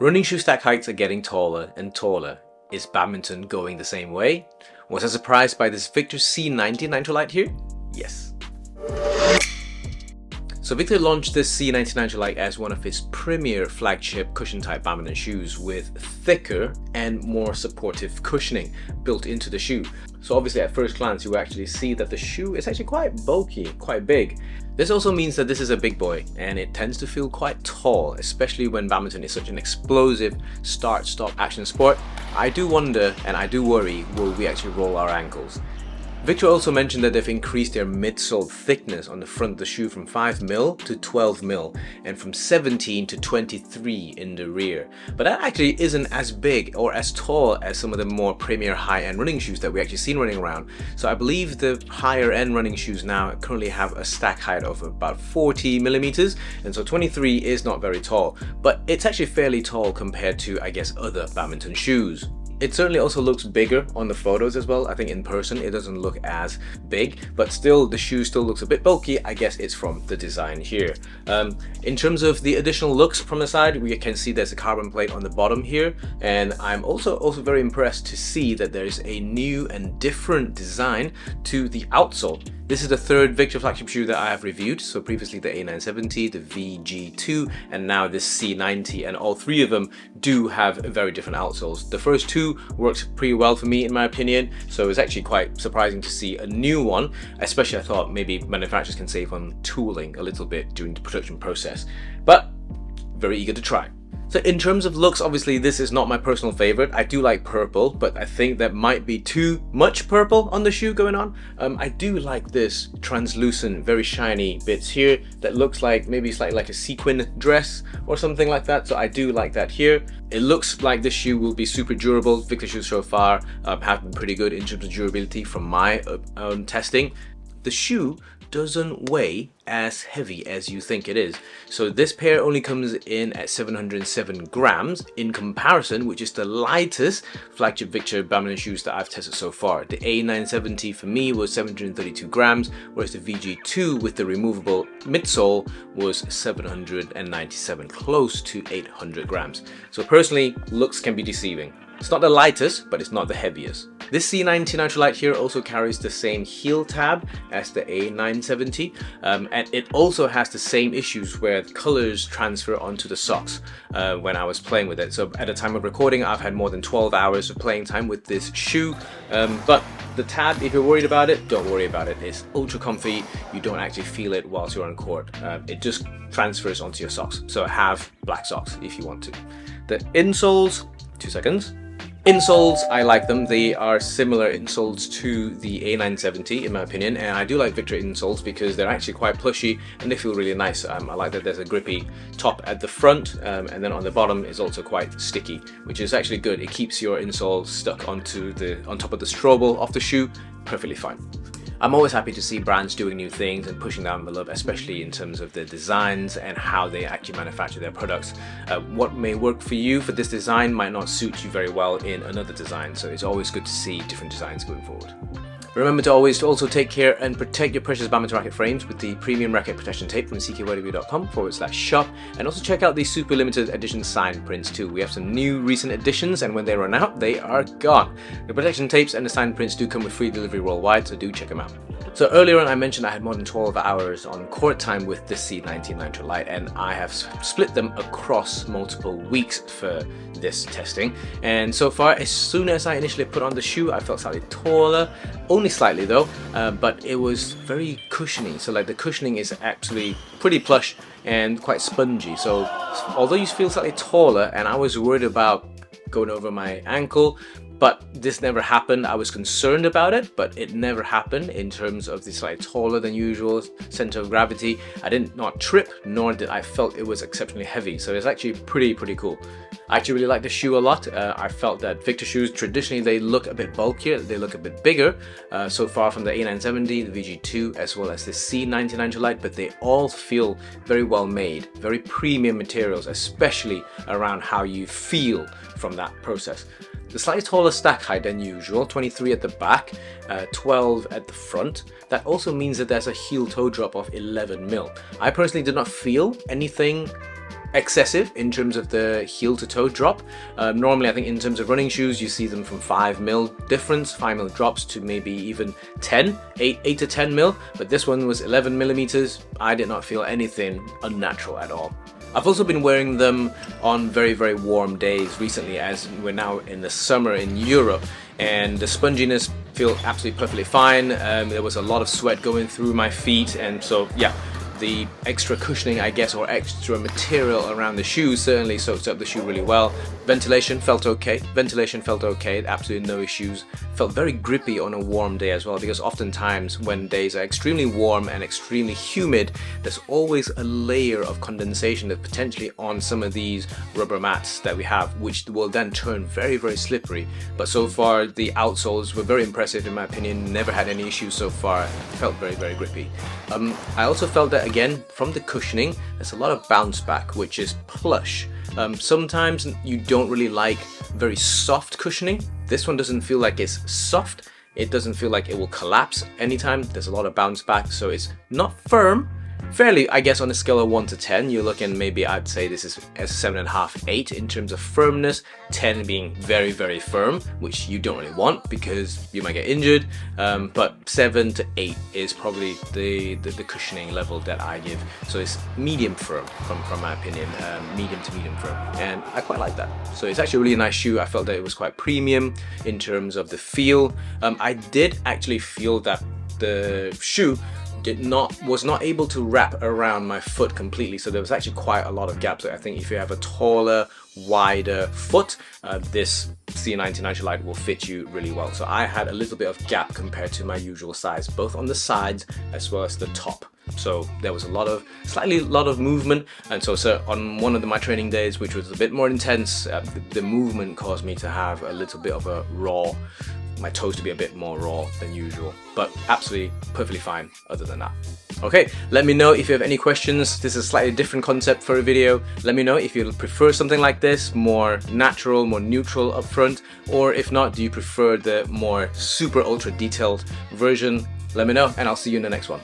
Running shoe stack heights are getting taller and taller. Is badminton going the same way? Was I surprised by this Victor C90 NitroLite here? Yes. So Victor launched this C90 NitroLite as one of its premier flagship cushion-type badminton shoes with thicker and more supportive cushioning built into the shoe. So obviously at first glance you will actually see that the shoe is actually quite bulky, quite big. This also means that this is a big boy and it tends to feel quite tall, especially when badminton is such an explosive start-stop action sport. I do wonder and I do worry, will we actually roll our ankles? Victor also mentioned that they've increased their midsole thickness on the front of the shoe from 5mm to 12mm and from 17 to 23 in the rear. But that actually isn't as big or as tall as some of the more premier high-end running shoes that we actually seen running around. So I believe the higher end running shoes now currently have a stack height of about 40mm, and so 23 is not very tall, but it's actually fairly tall compared to, I guess, other badminton shoes. It certainly also looks bigger on the photos as well. I think in person it doesn't look as big, but still the shoe still looks a bit bulky. I guess it's from the design here. In terms of the additional looks from the side, we can see there's a carbon plate on the bottom here, and I'm also very impressed to see that there's a new and different design to the outsole. This is the third Victor flagship shoe that I have reviewed, so previously the A970, the VG2, and now this C90, and all three of them do have very different outsoles. The first two worked pretty well for me in my opinion, so it's actually quite surprising to see a new one, especially I thought maybe manufacturers can save on tooling a little bit during the production process, but very eager to try. So in terms of looks, obviously this is not my personal favorite. I do like purple, but I think that might be too much purple on the shoe going on. I do like this translucent, very shiny bits here that looks like maybe slightly like a sequin dress or something like that. So I do like that here. It looks like this shoe will be super durable. Victor shoes so far have been pretty good in terms of durability from my own testing. The shoe doesn't weigh as heavy as you think it is. So this pair only comes in at 707 grams in comparison, which is the lightest flagship Victor badminton shoes that I've tested so far. The A970 for me was 732 grams, whereas the VG2 with the removable midsole was 797, close to 800 grams. So personally, looks can be deceiving. It's not the lightest, but it's not the heaviest. This C90 NitroLite here also carries the same heel tab as the A970, and it also has the same issues where the colors transfer onto the socks when I was playing with it. So at the time of recording, I've had more than 12 hours of playing time with this shoe, but the tab, if you're worried about it, don't worry about it. It's ultra comfy. You don't actually feel it whilst you're on court. It just transfers onto your socks. So have black socks if you want to. The insoles, 2 seconds. Insoles, I like them. They are similar insoles to the A970 in my opinion, and I do like Victor insoles because they're actually quite plushy and they feel really nice. I like that there's a grippy top at the front, and then on the bottom is also quite sticky, which is actually good. It keeps your insole stuck on top of the strobel of the shoe perfectly fine. I'm always happy to see brands doing new things and pushing the envelope, especially in terms of their designs and how they actually manufacture their products. What may work for you for this design might not suit you very well in another design, so it's always good to see different designs going forward. Remember to always also take care and protect your precious badminton racket frames with the premium racket protection tape from ckyw.com/shop, and also check out the super limited edition signed prints too. We have some new recent editions, and when they run out, they are gone. The protection tapes and the signed prints do come with free delivery worldwide, so do check them out. So earlier on I mentioned I had more than 12 hours on court time with the C90 NitroLite, and I have split them across multiple weeks for this testing, and so far as soon as I initially put on the shoe I felt slightly taller, only slightly though, but it was very cushiony. So like the cushioning is actually pretty plush and quite spongy, so although you feel slightly taller, and I was worried about going over my ankle, but this never happened. I was concerned about it, but it never happened in terms of the slightly taller than usual center of gravity. I did not trip, nor did I felt it was exceptionally heavy, so it's actually pretty cool. I actually really like the shoe a lot. I felt that Victor shoes, traditionally they look a bit bulkier, they look a bit bigger, so far from the A970, the VG2, as well as the C90 NitroLite, but they all feel very well made, very premium materials, especially around how you feel from that process. The slightly taller stack height than usual, 23 at the back, 12 at the front. That also means that there's a heel toe drop of 11mm. I personally did not feel anything excessive in terms of the heel to toe drop. Normally I think in terms of running shoes you see them from 5mm difference, 5mm drops to maybe even 8 to 10mm, but this one was 11mm. I did not feel anything unnatural at all. I've also been wearing them on very warm days recently, as we're now in the summer in Europe, and the sponginess feel absolutely perfectly fine. There was a lot of sweat going through my feet, and so yeah, the extra cushioning, I guess, or extra material around the shoe certainly soaks up the shoe really well. Ventilation felt okay. Absolutely no issues. Felt very grippy on a warm day as well, because oftentimes when days are extremely warm and extremely humid, there's always a layer of condensation that's potentially on some of these rubber mats that we have, which will then turn very slippery. But so far the outsoles were very impressive in my opinion. Never had any issues so far. Felt very grippy. I also felt that again from the cushioning there's a lot of bounce back, which is plush. Sometimes you don't really like very soft cushioning. This one doesn't feel like it's soft. It doesn't feel like it will collapse anytime. There's a lot of bounce back, so it's not firm. Fairly, I guess on a scale of 1 to 10, you're looking maybe, I'd say this is a 7.5, 8 in terms of firmness, 10 being very firm, which you don't really want because you might get injured, but 7 to 8 is probably the cushioning level that I give. So it's medium firm from my opinion, medium to medium firm, and I quite like that. So it's actually a really nice shoe. I felt that it was quite premium in terms of the feel. I did actually feel that the shoe was not able to wrap around my foot completely, so there was actually quite a lot of gaps. I think if you have a taller, wider foot, this C90 NitroLite will fit you really well. So I had a little bit of gap compared to my usual size, both on the sides as well as the top. So there was a lot of movement, and so on one of my training days, which was a bit more intense, the movement caused me to have a little bit of a my toes to be a bit more raw than usual, but absolutely perfectly fine other than that. Okay, let me know if you have any questions. This is a slightly different concept for a video. Let me know if you prefer something like this, more natural, more neutral up front, or if not, do you prefer the more super ultra detailed version? Let me know, and I'll see you in the next one.